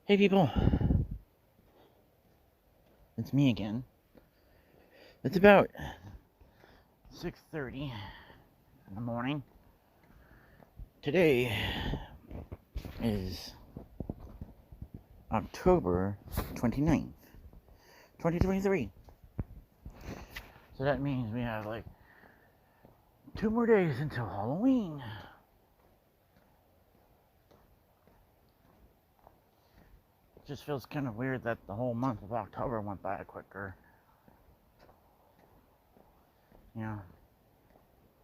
Hey people, it's me again. It's about 6:30 in the morning. Today is October 29th, 2023. So that means we have like 2 more days until Halloween. It just feels kind of weird that the whole month of October went by quicker. You know,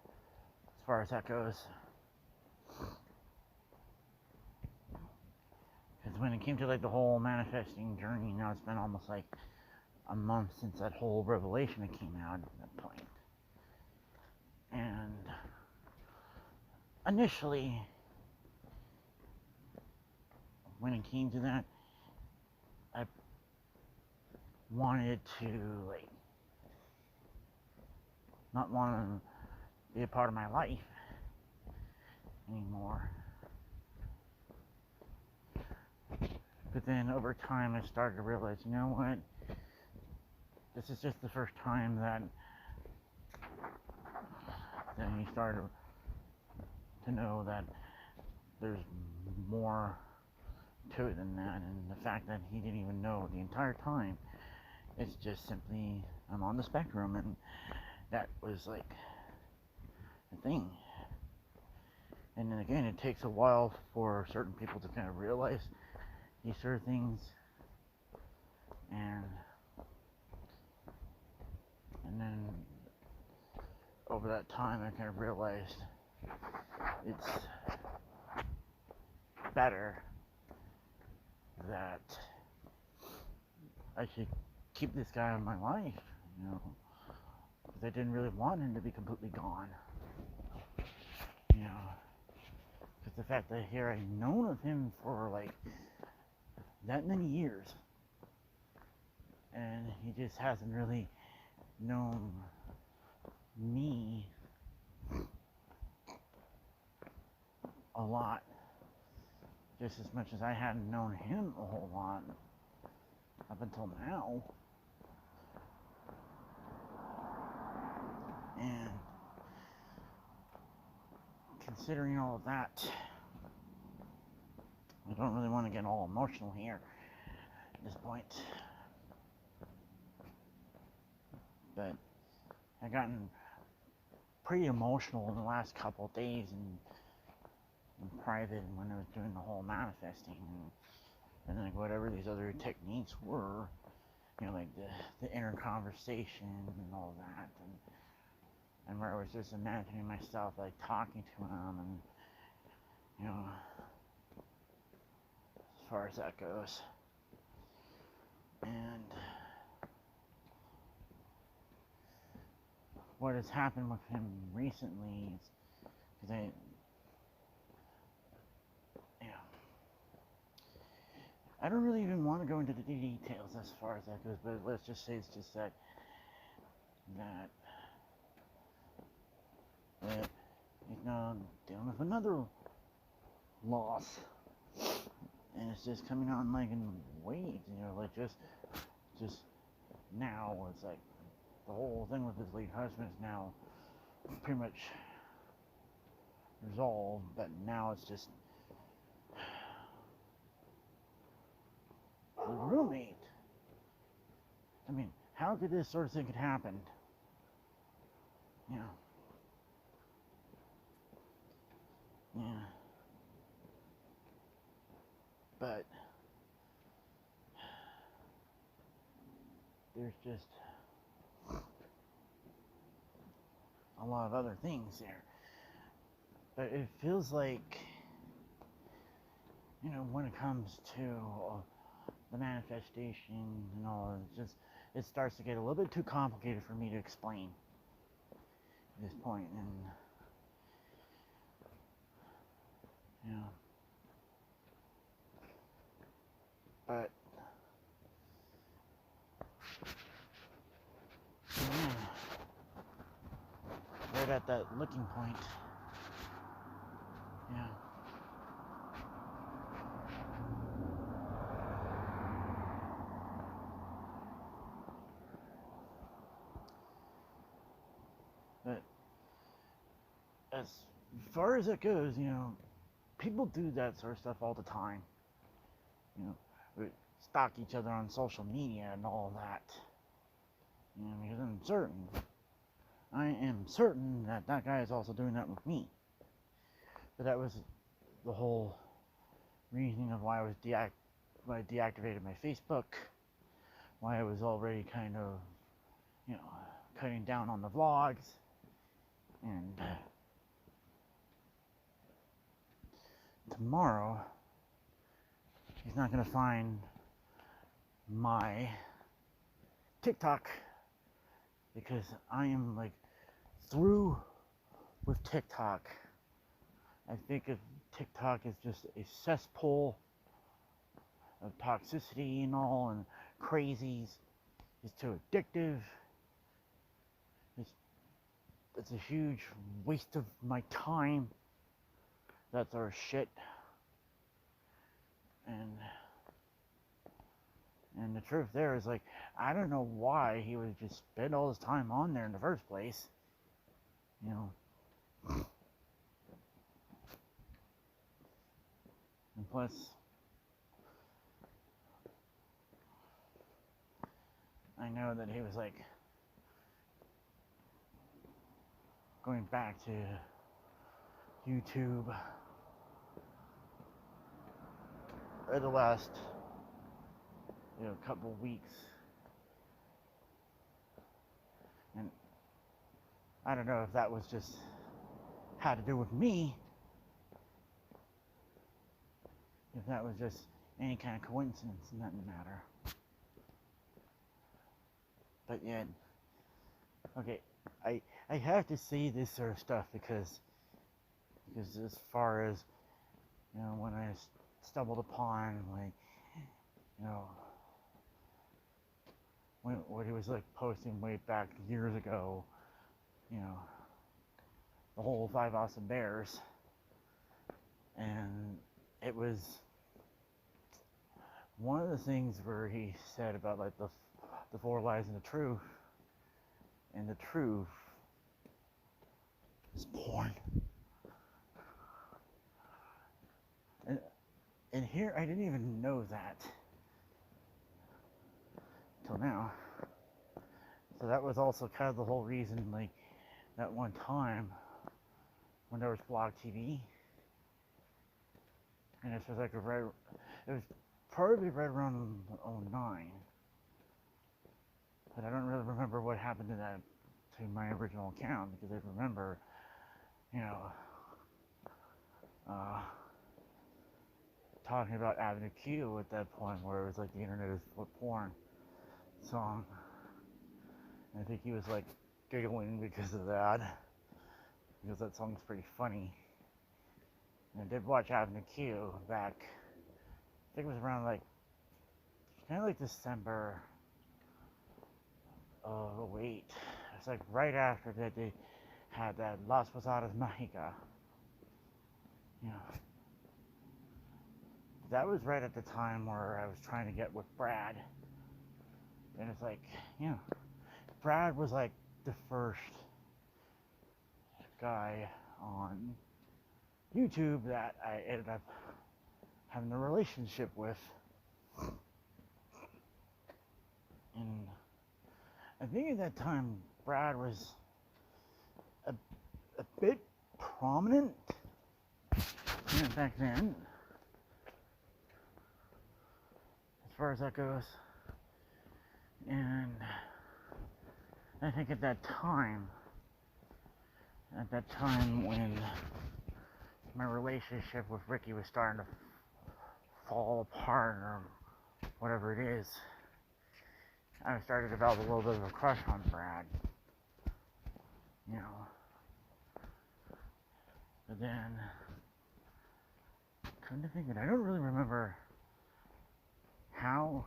as far as that goes. Because when it came to like the whole manifesting journey, now it's been almost like a month since that whole revelation that came out at that point. And initially, when it came to that, I wanted to like not want to be a part of my life anymore. But then over time I started to realize, you know what? This is just the first time that he started to know that there's more to it than that, and the fact that he didn't even know the entire time, it's just simply I'm on the spectrum, and that was like a thing. And then again, it takes a while for certain people to kind of realize these sort of things, and then over that time I kind of realized it's better that I should keep this guy in my life, because I didn't really want him to be completely gone, because the fact that here I've known of him for like that many years, and he just hasn't really known me a lot, just as much as I hadn't known him a whole lot up until now. And considering all of that, I don't really want to get all emotional here at this point, but I've gotten pretty emotional in the last couple of days in private when I was doing the whole manifesting and like whatever these other techniques were, like the inner conversation and all that, and where I was just imagining myself like talking to him, and as far as that goes. And what has happened with him recently is because I don't really even want to go into the details as far as that goes, but let's just say it's just that he's now dealing with another loss, and it's just coming on like in waves, like just now it's like the whole thing with his late husband is now pretty much resolved, but now it's just the roommate. I mean, how could this sort of thing could happen? Yeah. But there's just a lot of other things there. But it feels like, when it comes to the manifestation and all, it starts to get a little bit too complicated for me to explain at this point. And but right at that looking point, as far as it goes, people do that sort of stuff all the time. We stalk each other on social media and all that. Because I am certain that that guy is also doing that with me. But that was the whole reasoning of why I deactivated my Facebook, why I was already kind of, cutting down on the vlogs, and tomorrow he's not gonna find my TikTok because I am like through with TikTok. I think of TikTok as just a cesspool of toxicity and all and crazies. It's too addictive. It's a huge waste of my time. That's our shit. And the truth there is, like, I don't know why he would just spend all his time on there in the first place. And plus, I know that he was like going back to YouTube the last couple weeks, and I don't know if that was just had to do with me, if that was just any kind of coincidence, and that didn't matter. But yeah, okay, I have to say this sort of stuff because as far as when I stumbled upon what he was like posting way back years ago, the whole 5 Awesome Bears, and it was one of the things where he said about like the 4 lies and the truth, and the truth is porn. And here I didn't even know that till now. So that was also kind of the whole reason, like that one time when there was Blog TV, and it was like it was probably right around 09, but I don't really remember what happened to my original account, because I remember, talking about Avenue Q at that point, where it was like the internet is for porn song. And I think he was like giggling because of that, because that song's pretty funny. And I did watch Avenue Q back, I think it was around like kind of like December of 08. It's like right after that they had that Las Posadas Mágicas. That was right at the time where I was trying to get with Brad. And it's like, Brad was like the first guy on YouTube that I ended up having a relationship with. And I think at that time Brad was a bit prominent back then, as far as that goes. And I think at that time when my relationship with Ricky was starting to fall apart, or whatever it is, I started to develop a little bit of a crush on Brad. But then, come to think of it, I don't really remember how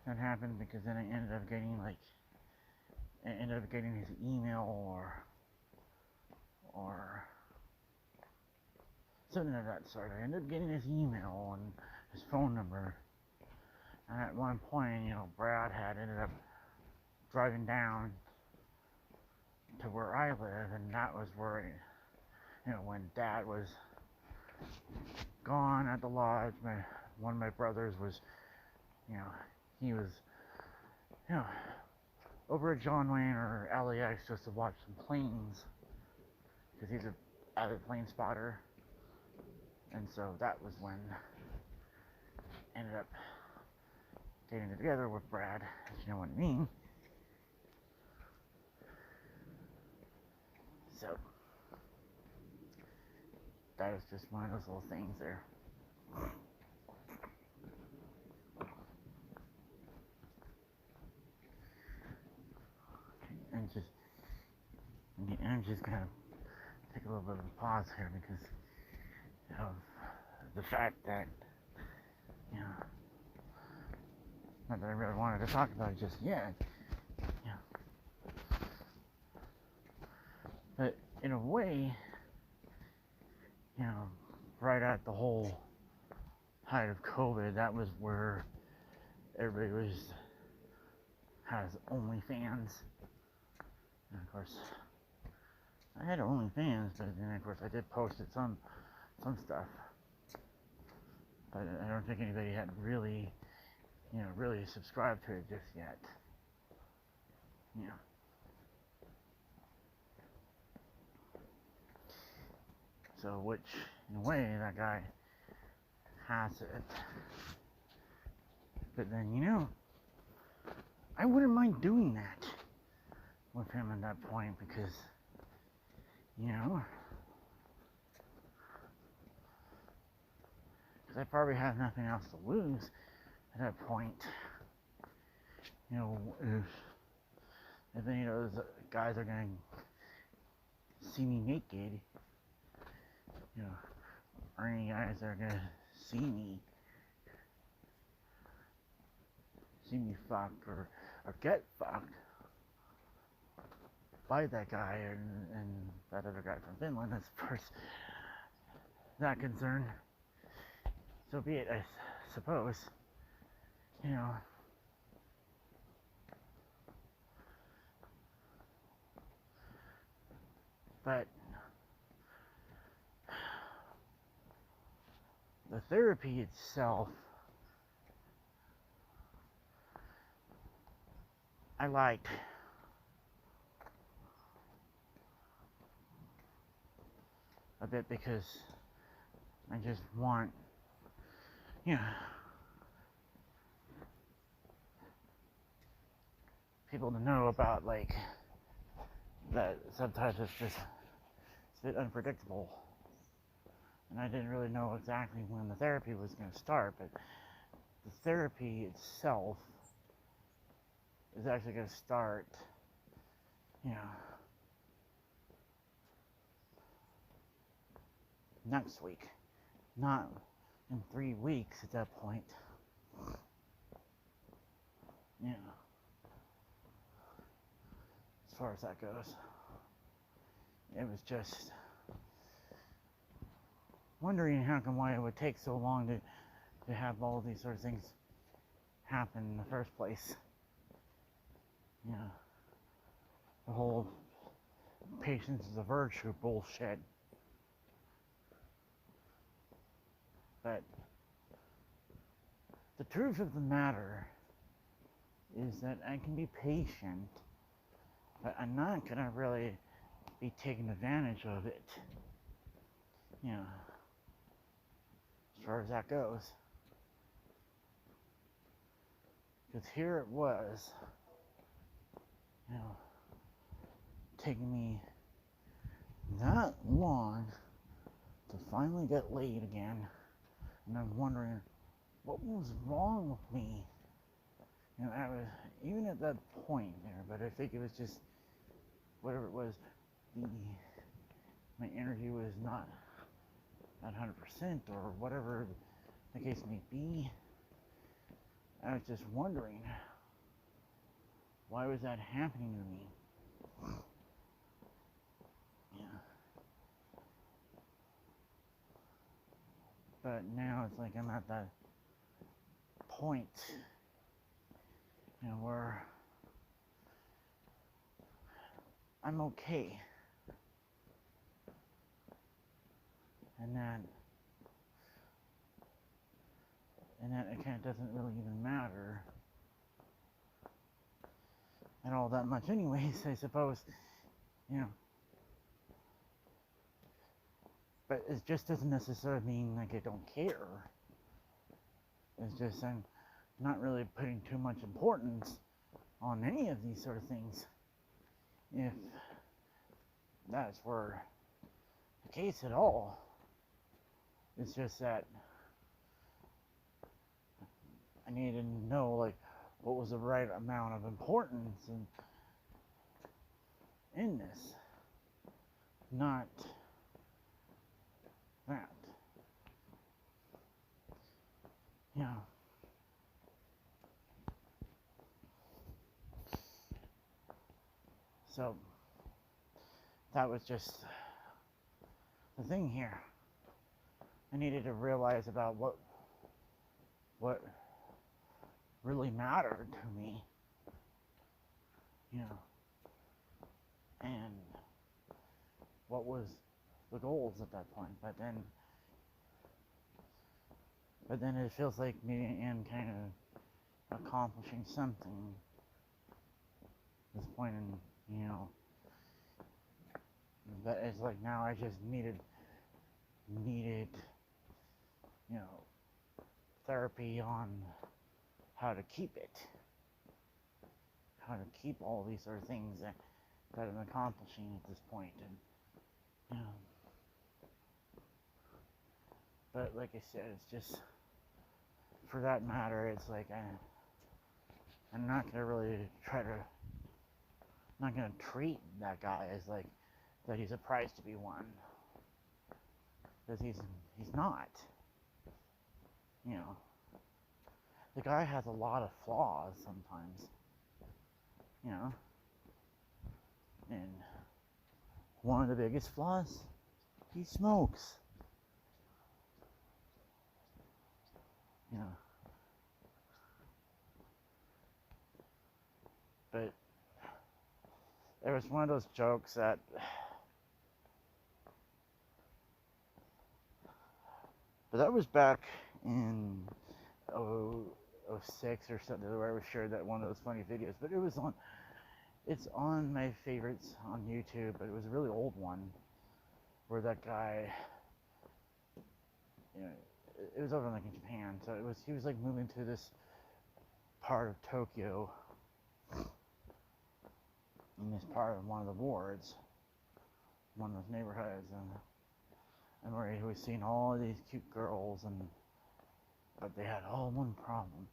that happened, because then I ended up getting his email or something of that sort. I ended up getting his email and his phone number. And at one point, Brad had ended up driving down to where I live, and that was where when Dad was gone at the lodge, one of my brothers was, he was, you know, over at John Wayne or LAX just to watch some planes, because he's an avid plane spotter, and so that was when I ended up getting together with Brad, if you know what I mean. So that was just one of those little things there. And I'm just gonna take a little bit of a pause here because of the fact that, not that I really wanted to talk about it just yet, but in a way, right at the whole height of COVID, that was where everybody has OnlyFans. And of course, I had OnlyFans, but then of course I did post some stuff. But I don't think anybody had really, really subscribed to it just yet. So, which, in a way, that guy has it. But then, I wouldn't mind doing that with him at that point because, because I probably have nothing else to lose at that point. If any of those guys are going to see me naked, or any guys that are going to see me fucked or get fucked by that guy and that other guy from Finland, as far as that concerned, so be it, I suppose. But the therapy itself, I liked. A bit because I just want, people to know about, like, that sometimes it's just a bit unpredictable. And I didn't really know exactly when the therapy was going to start, but the therapy itself is actually going to start, next week, not in 3 weeks at that point. As far as that goes, it was just wondering why it would take so long to have all these sort of things happen in the first place. The whole patience is a virtue bullshit. But the truth of the matter is that I can be patient, but I'm not going to really be taking advantage of it. As far as that goes. Because here it was, taking me that long to finally get laid again. And I'm wondering, what was wrong with me? I was, even at that point there, but I think it was just, whatever it was, my energy was not at 100% or whatever the case may be. I was just wondering, why was that happening to me? But now it's like I'm at that point, where I'm okay. and that it kind of doesn't really even matter and all that much anyways, I suppose, you know. But it just doesn't necessarily mean like I don't care. It's just I'm not really putting too much importance on any of these sort of things, if that's were the case at all. It's just that I needed to know like what was the right amount of importance in this, not that. Yeah. So that was just the thing here. I needed to realize about what really mattered to me, you know, and what was the goals at that point. But then it feels like maybe I am kind of accomplishing something at this point, in, you know, but it's like now I just needed, you know, therapy on how to keep it, how to keep all these sort of things that I'm accomplishing at this point, and you know. But like I said, it's just, for that matter, it's like I'm not gonna really not gonna treat that guy as like that he's a prize to be won, because he's not. You know, the guy has a lot of flaws sometimes. You know, and one of the biggest flaws, he smokes. You know, but there was one of those jokes that was back in 06 or something, where I was shared that one of those funny videos, but it's on my favorites on YouTube, but it was a really old one where that guy, you know, it was over like in Japan, so he was like moving to this part of Tokyo, in this part of one of the wards, one of those neighborhoods, and where he was seeing all of these cute girls, but they had all one problem.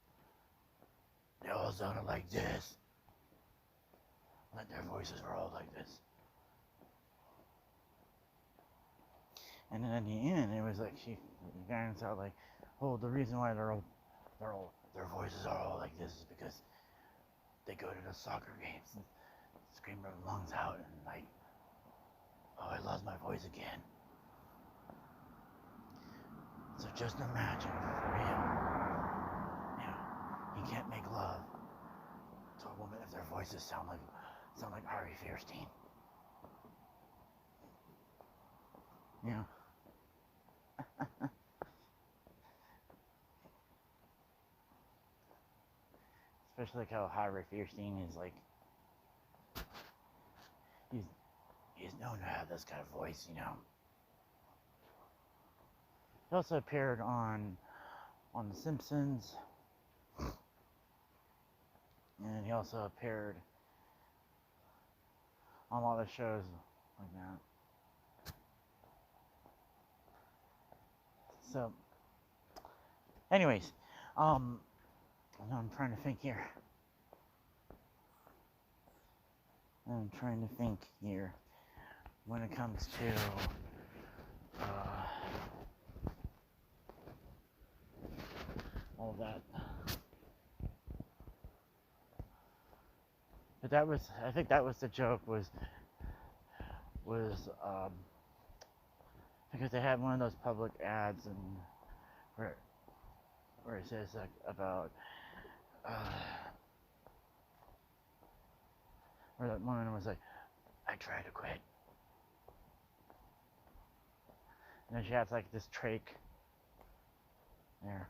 They all sounded like this. Like their voices were all like this. And then at the end, it was like the guy sounded like, oh, the reason why their voices are all like this is because they go to the soccer games and scream their lungs out and like, oh, I lost my voice again. So just imagine for him, you know, he can't make love to a woman if their voices sound like Harvey Fierstein. You know. Especially like how Harvey Fierstein is like, he's known to have this kind of voice, you know. He also appeared on The Simpsons, and he also appeared on a lot of shows like that. So, anyways, I'm trying to think here. When it comes to all that. But I think that was the joke, was because they had one of those public ads, and where it says like about where that woman was like, I tried to quit and then she has like this trach there.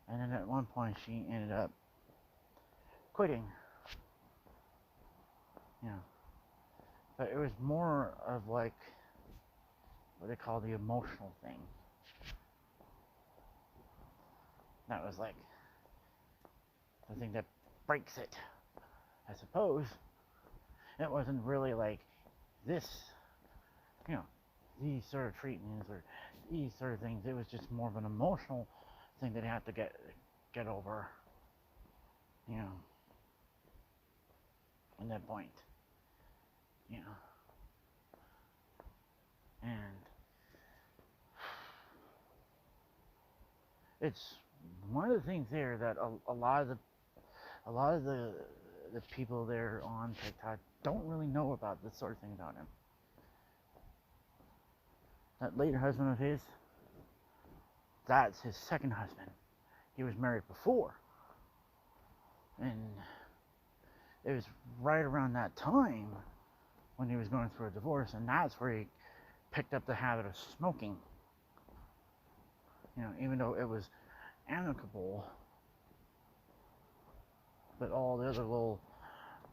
And then at one point she ended up quitting. You know. But it was more of like what they call the emotional thing. That was like the thing that breaks it. I suppose it wasn't really like this, you know, these sort of treatments or these sort of things. It was just more of an emotional thing that you have to get over, you know, at that point, you know, and it's one of the things there that a lot of the people there on TikTok don't really know about this sort of thing about him. That late husband of his, that's his second husband. He was married before. And it was right around that time when he was going through a divorce, and that's where he picked up the habit of smoking. You know, even though it was amicable, but all the other little,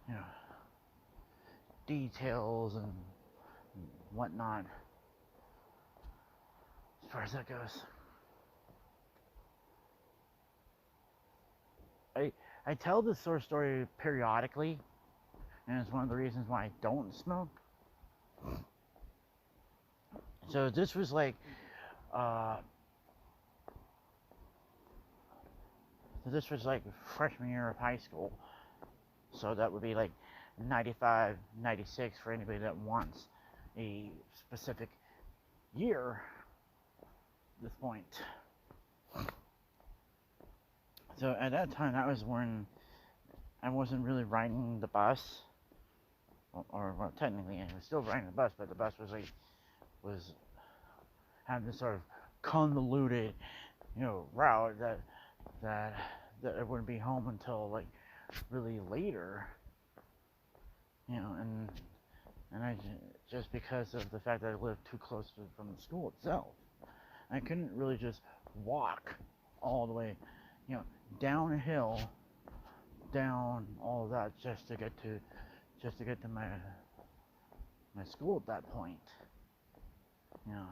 you know, details and whatnot, as far as that goes. I tell this sort of story periodically, and it's one of the reasons why I don't smoke. So this was like, freshman year of high school. So that would be like 95, 96 for anybody that wants a specific year at this point. So at that time, that was when I wasn't really riding the bus, or well, technically I was still riding the bus, but the bus was having this sort of convoluted, you know, route that I wouldn't be home until like really later, you know, and I just because of the fact that I lived too close from the school itself, I couldn't really just walk all the way, you know, down a hill, down all of that just to get to my school at that point, you know,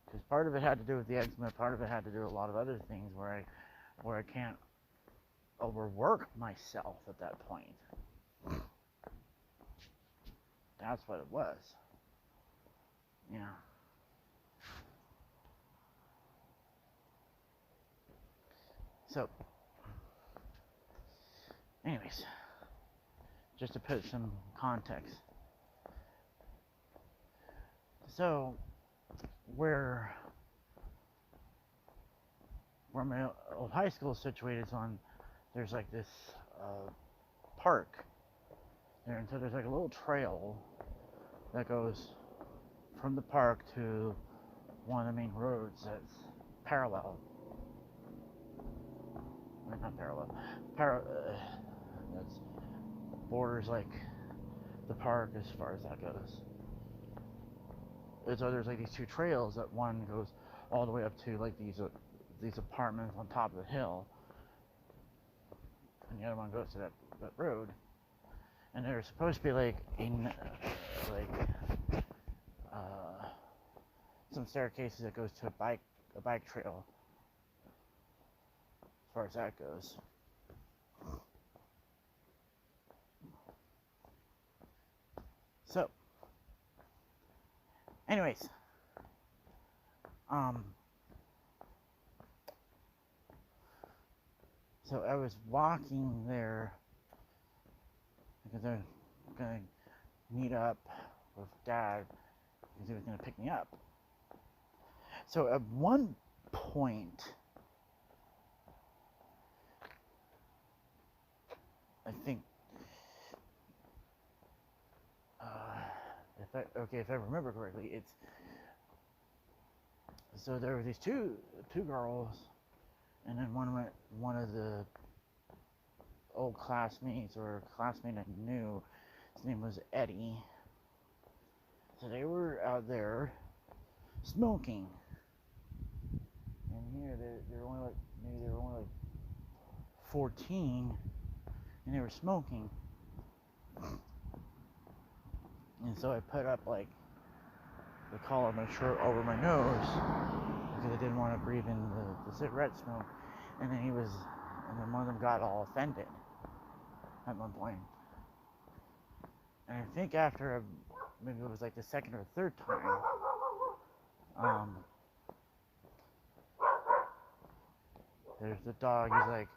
because part of it had to do with the eczema, part of it had to do with a lot of other things where I can't overwork myself at that point. That's what it was, you know. So, anyways, just to put some context. So, where my old high school is situated is on, there's like this park there, and so there's like a little trail that goes from the park to one of the main roads that's parallel. Not parallel. That's borders like the park as far as that goes. So there's like these two trails that one goes all the way up to like these apartments on top of the hill, and the other one goes to that road. And there's supposed to be like some staircases that goes to a bike trail, as far as that goes. So, anyways, so I was walking there because I was gonna meet up with Dad because he was gonna pick me up. So at one point, I think, if I remember correctly, it's so there were these two girls, and then one of the old classmates or classmate I knew, his name was Eddie. So they were out there, smoking. And here they're only like, maybe they were only like 14, and they were smoking. And so I put up like the collar of my shirt over my nose because I didn't want to breathe in the cigarette smoke. And then and then one of them got all offended at one point. And I think after maybe it was like the second or third time, there's the dog. He's like,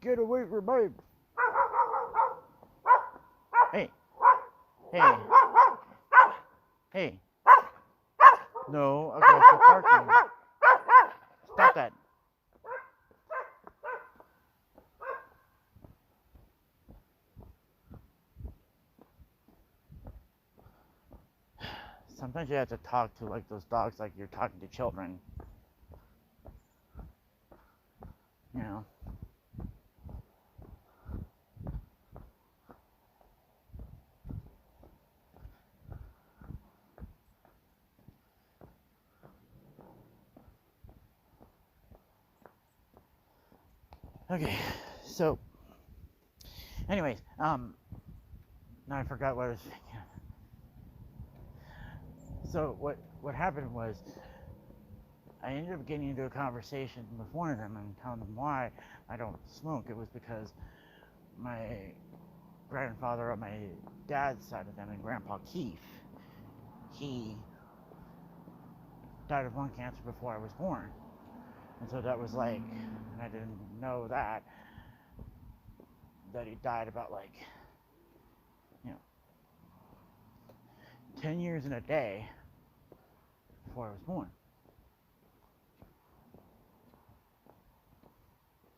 "Get away from me!" Hey, hey, hey. No, aggressive barking. Stop that. Sometimes you have to talk to like those dogs like you're talking to children. You know. Okay, so anyways, now I forgot what I was thinking. So what happened was I ended up getting into a conversation with one of them and telling them why I don't smoke. It was because my grandfather on my dad's side of them, and Grandpa Keith, he died of lung cancer before I was born. And so that was like, and I didn't know that he died about like, 10 years and a day before I was born.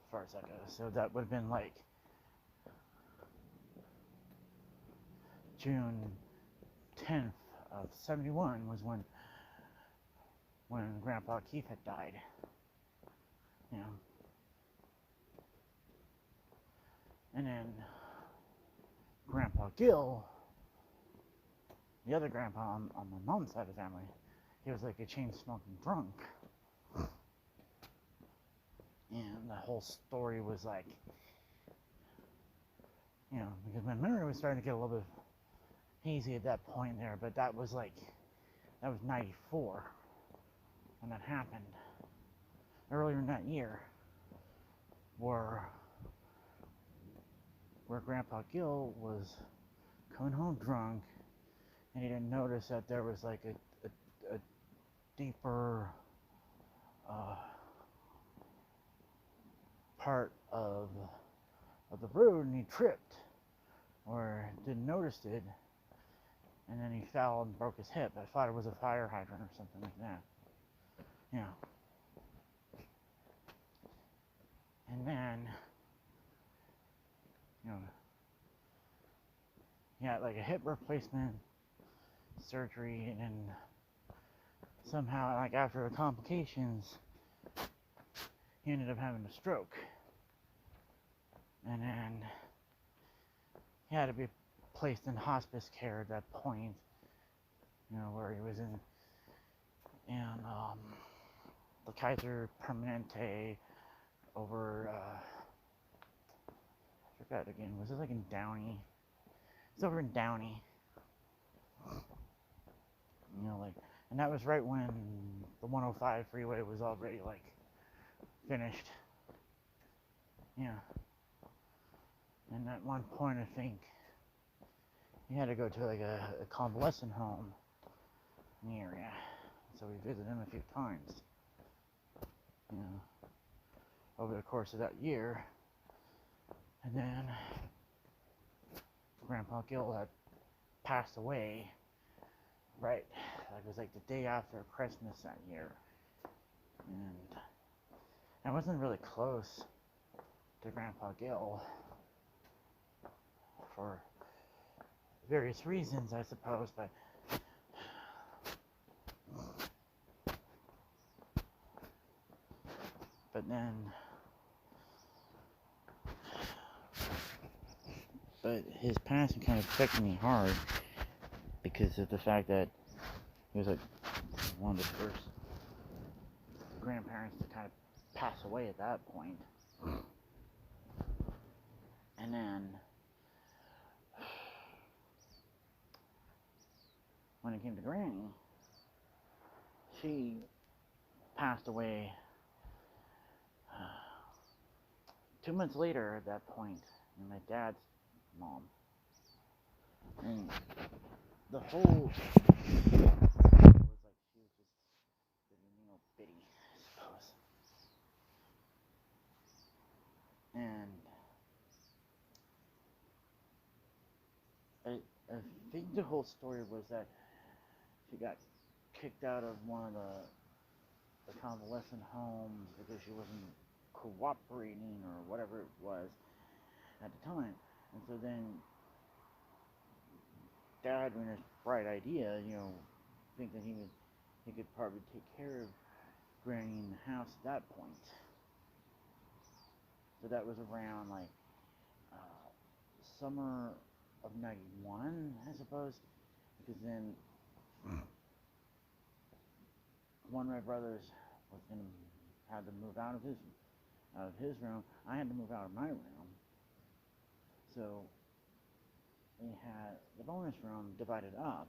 As far as that goes. So that would have been like June 10th of 71 was when Grandpa Keith had died. And then Grandpa Gil, the other grandpa on my mom's side of the family, he was like a chain-smoking drunk. And the whole story was like, because my memory was starting to get a little bit hazy at that point there, but that was 94 when that happened. Earlier in that year, where Grandpa Gil was coming home drunk, and he didn't notice that there was like a deeper part of the road, and he tripped or didn't notice it, and then he fell and broke his hip. I thought it was a fire hydrant or something like that. And then he had like a hip replacement surgery, and then somehow, like after the complications, he ended up having a stroke. And then he had to be placed in hospice care at that point, where he was in the Kaiser Permanente over, I forgot again, was it like in Downey? It's over in Downey. And that was right when the 105 freeway was already like finished. And at one point, I think he had to go to like a convalescent home in the area. So we visited him a few times, over the course of that year. And then Grandpa Gil had passed away, right? It was like the day after Christmas that year. And I wasn't really close to Grandpa Gil for various reasons, I suppose, but his passing kind of affected me hard because of the fact that he was like one of the first grandparents to kind of pass away at that point. And then when it came to Granny, she passed away 2 months later at that point, and my dad's mom. And the whole was like she was just bitty, I suppose. And I think the whole story was that she got kicked out of one of the convalescent homes because she wasn't cooperating or whatever it was at the time. And so then Dad, in his bright idea, think that he could probably take care of Granny in the house at that point. So that was around like summer of '91, I suppose, because then one of my brothers was gonna had to move out of his room. I had to move out of my room. So we had the bonus room divided up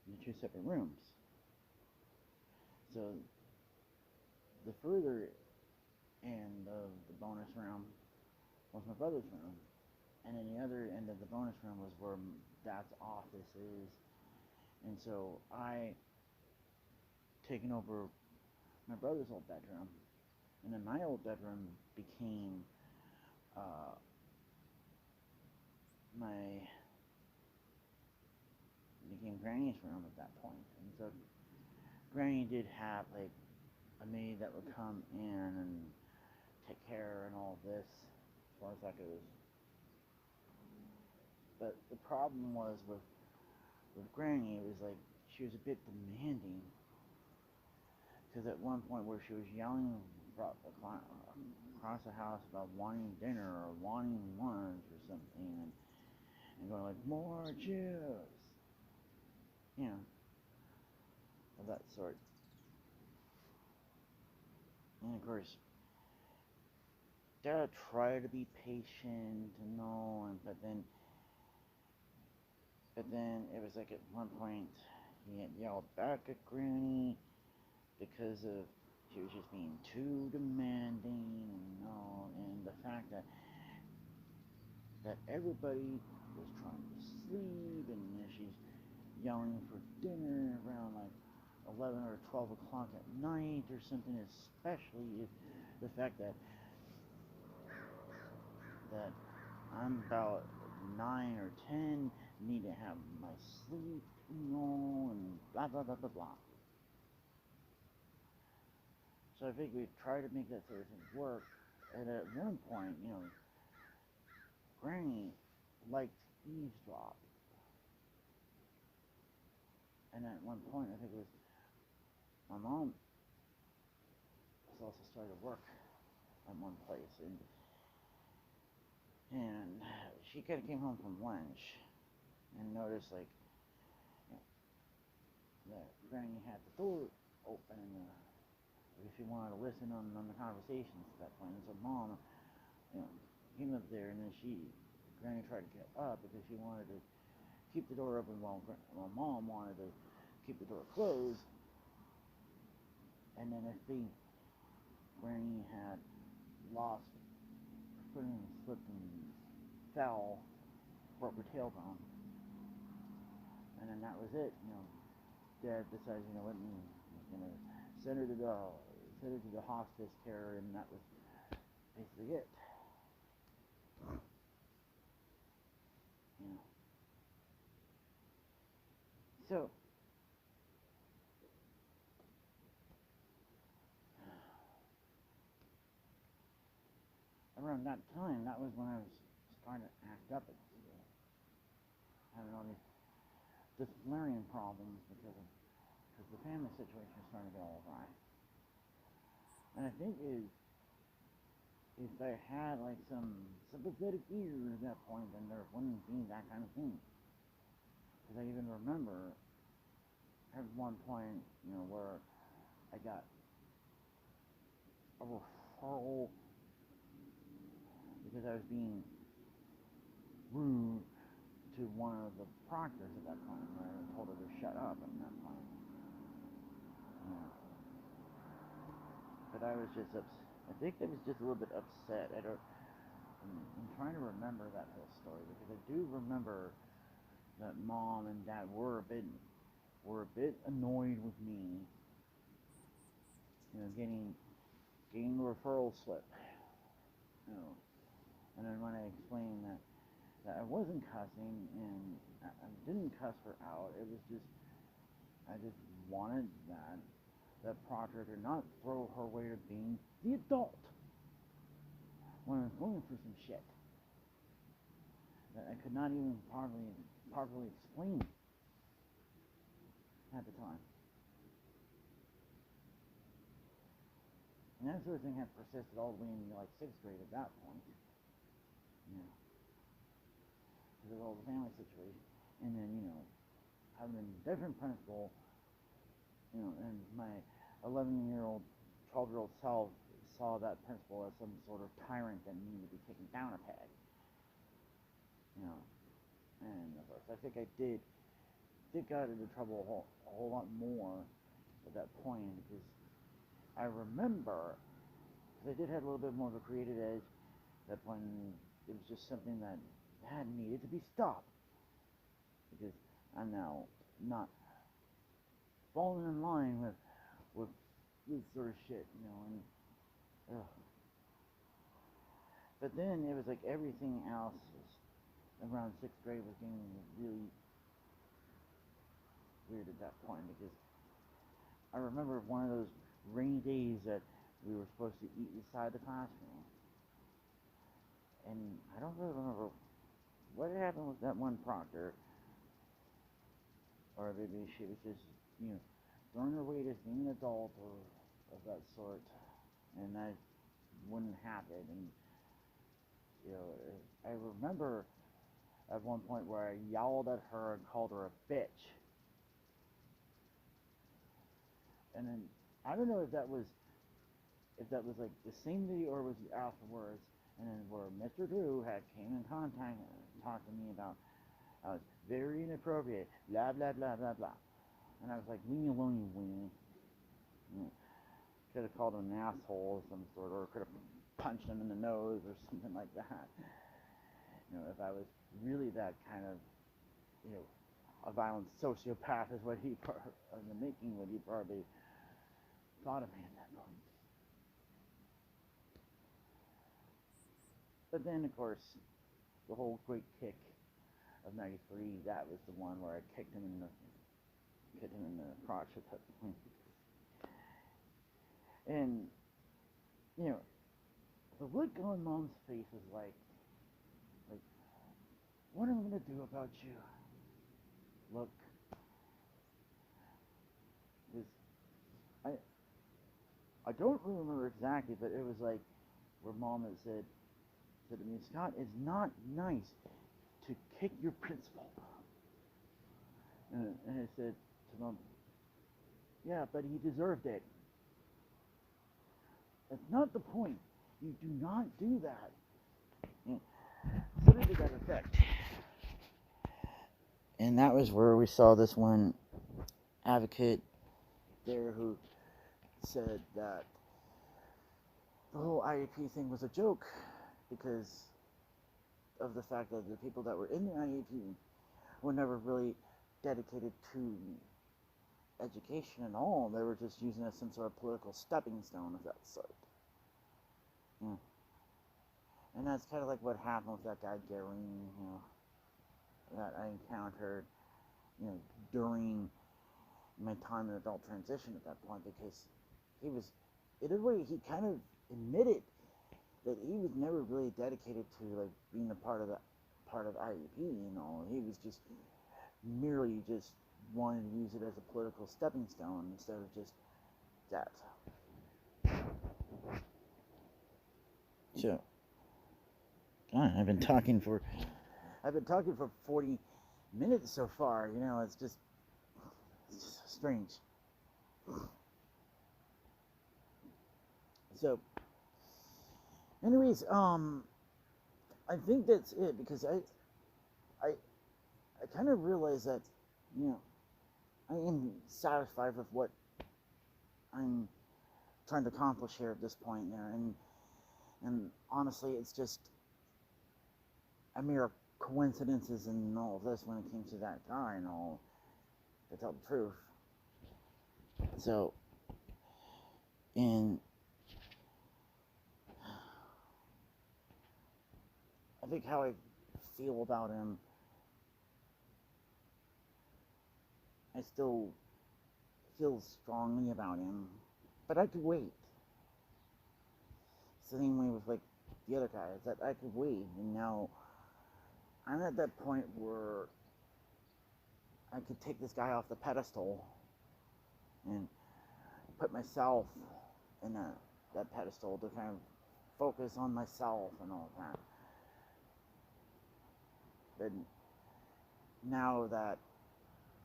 into 2 separate rooms. So the further end of the bonus room was my brother's room, and then the other end of the bonus room was where Dad's office is. And so I taken over my brother's old bedroom, and then my old bedroom became Granny's room at that point. And so Granny did have like a maid that would come in and take care and all this as far as that goes. But the problem was with Granny, it was like she was a bit demanding, because at one point where she was yelling across the house about wanting dinner or wanting lunch or something, and going like, more juice, of that sort. And of course, Dad tried to be patient and all, but then it was like at one point he had yelled back at Granny because of she was just being too demanding and all, and the fact that everybody was trying to sleep, and she's yelling for dinner around like 11 or 12 o'clock at night or something, especially if the fact that I'm about 9 or 10, need to have my sleep, and blah blah blah blah blah. So I think we tried to make that sort of thing work, and at one point, Granny liked to eavesdrop. And at one point, I think it was my mom was also started to work at one place, and she kind of came home from lunch and noticed like that Granny had the door open, because she wanted to listen on the conversations at that point. And so Mom, came up there, and then Granny tried to get up because she wanted to keep the door open while Mom wanted to keep the door closed. And then I think Granny had lost footing and slipped and fell, broke her tailbone, and then that was it. Dad decided, what, he's gonna send her to the hospice care, and that was basically it. So around that time, that was when I was starting to act up at school, having all these disciplinary problems because the family situation was starting to get all right. And I think if I had like some sympathetic ears at that point, then there wouldn't be that kind of thing. Because I even remember at one point, where I got a referral because I was being rude to one of the proctors at that point, where I told her to shut up at that point. But I was just I think I was just a little bit upset. I'm trying to remember that whole story because I do remember that mom and dad were a bit annoyed with me, getting the referral slip, and then when I explained that I wasn't cussing and I didn't cuss her out, it was just I just wanted that proctor to not throw her way to being the adult when I was going through some shit that I could not even properly explain at the time. And that sort of thing had persisted all the way into like 6th grade at that point. Because of all the family situation. And then, having a different principal, and my 11-year-old, 12-year-old self saw that principal as some sort of tyrant that needed to be taken down a peg. And of course, I think I did got into trouble a whole lot more at that point, because I remember, because I did have a little bit more of a creative edge, that when it was just something that needed to be stopped, because I'm now not falling in line with this sort of shit, and but then it was like everything else around 6th grade was getting really weird at that point, because I remember one of those rainy days that we were supposed to eat inside the classroom, and I don't really remember what happened with that one proctor, or maybe she was just, throwing her weight as being an adult or of that sort, and that wouldn't happen. And I remember at one point where I yelled at her and called her a bitch. And then I don't know if that was like the same day or was afterwards. And then where Mr. Drew came in contact and talked to me about I was very inappropriate, blah blah blah blah blah. And I was like, leave me alone, you weenie. Could have called him an asshole of some sort, or could have punched him in the nose or something like that. If I was really that kind of, a violent sociopath is what he, in the making, what he probably thought of me at that point. But then, of course, the whole great kick of '93, that was the one where I kicked him in the crotch at that point. And, the look on Mom's face was like, what am I going to do about you? Look, I don't really remember exactly, but it was like where Mom had said to me, Scott, it's not nice to kick your principal. And I said to Mom, yeah, but he deserved it. That's not the point. You do not do that. Something to that effect. And that was where we saw this one advocate there who said that the whole IEP thing was a joke because of the fact that the people that were in the IEP were never really dedicated to education at all. They were just using it as some sort of political stepping stone of that sort. And that's kind of like what happened with that guy Gary, that I encountered, during my time in adult transition at that point, because he was, in a way, he kind of admitted that he was never really dedicated to like being a part of IEP. He was just merely just wanting to use it as a political stepping stone instead of just that. So, God, I've been talking for 40 minutes so far. It's just strange. So, anyways, I think that's it because I, I kind of realize that, you know, I am satisfied with what I'm trying to accomplish here at this point there, and honestly, it's just a mere coincidences and all of this when it came to that guy and all, to tell the truth. So, and I think how I feel about him, I still feel strongly about him, but I could wait. Same way with like the other guys, that I could wait, and now I'm at that point where I could take this guy off the pedestal and put myself in that pedestal to kind of focus on myself and all that. But now that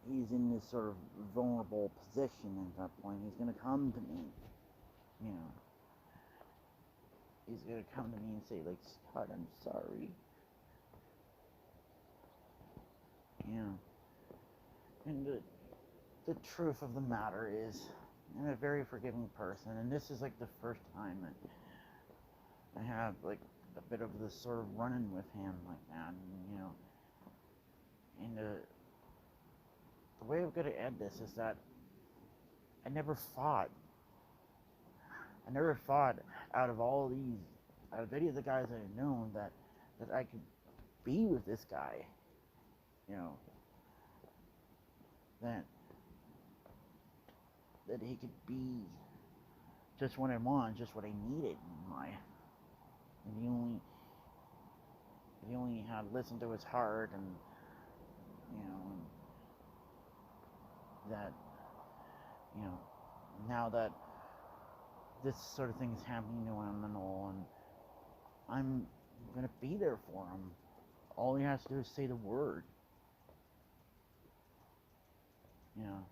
he's in this sort of vulnerable position at that point, he's going to come to me, you know. He's going to come to me and say, like, Scott, I'm sorry. Yeah. And the truth of the matter is, I'm a very forgiving person, and this is like the first time that I have like a bit of this sort of run-in with him like that, and, you know. And the way I'm going to end this is that I never fought out of all these, out of any of the guys I've known, that I could be with this guy, you know, that he could be just what I want, just what I needed in life. And he only had listened to his heart, and, you know, that, you know, now that this sort of thing is happening to him and all, and I'm gonna be there for him. All he has to do is say the word. You know.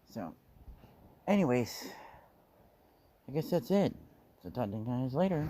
So, anyways, I guess that's it. So talk to you guys later.